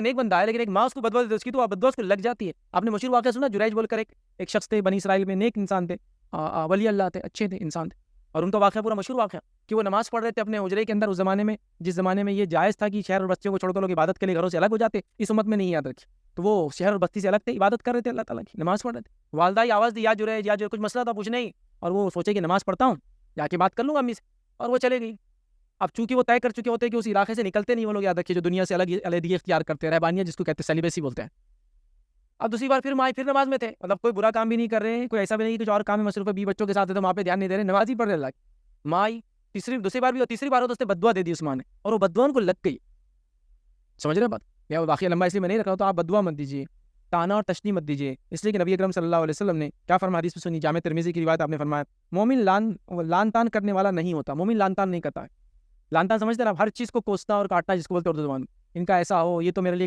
نیک بندہ ہے لیکن ایک ماں اس کو بدوا دیتی ہے، اس کی تو بدوا اس کو لگ جاتی ہے. آپ نے مشہور واقعہ سنا، جریج بول کر ایک شخص تھے بنی اسرائیل میں، نیک انسان تھے، ولی اللہ تھے، اچھے تھے انسان تھے. اور ان کا واقعہ پورا مشہور واقعہ کہ وہ نماز پڑھ رہے تھے اپنے حجرے کے اندر. اس زمانے میں، جس زمانے میں یہ جائز تھا کہ شہر اور بستیوں کو چھوڑ کر لوگ عبادت کے لیے گھروں سے الگ ہو جاتے، اس امت میں نہیں یاد رکھی. تو وہ شہر اور بستی سے الگ تھے، عبادت کر رہے تھے اللہ تعالیٰ کی، نماز پڑھ رہے تھے. والدہ ہی آواز دی، یا جریج یا جو کچھ مسئلہ تھا پوچھنے ہی، اور وہ سوچے کہ نماز پڑھتا ہوں، جا کے بات کر لوں گا امی سے، اور وہ چلے گئی. اب چونکہ وہ طے کر چکے ہوتے ہیں کہ اس علاقے سے نکلتے نہیں وہ لوگ، یاد رکھیے، جو دنیا سے علیحدگی اختیار کرتے ہیں، رہبانیت جس کو کہتے ہیں، سیلیبسی بولتے ہیں. اب دوسری بار پھر نماز میں تھے، مطلب کوئی برا کام بھی نہیں کر رہے ہیں، کوئی ایسا بھی نہیں کہ کچھ اور کام میں مصروف ہے، بیوی بچوں کے ساتھ ہے تو وہاں پہ دھیان نہیں دے رہے، نماز ہی پڑھ رہے اللہ کی. ماں آئی، دوسری بار بھی، اور تیسری بار ہو تو اس نے بدوا دے دی اس ماں نے، اور وہ بدوا ان کو لگ گئی. سمجھ رہے بات؟ یا واقعہ لمبا اس لیے میں نہیں رکھ رہا ہوں، تو آپ بدوا مت دیجیے، تانا اور تشنیع مت دیجیے. اس لیے کہ نبی اکرم صلی اللہ علیہ وسلم نے کیا فرمایا، حدیث میں سنی، جامع ترمذی کی روایت، آپ نے فرمایا مومن لان تان کرنے والا نہیں ہوتا، مومن لان تان نہیں کرتا ہے. لان تان سمجھتے ہیں آپ، ہر چیز کو کوسنا اور کاٹنا جس کو بولتے ہیں اردو زبان میں، ان کا ایسا ہو، یہ تو میرے لیے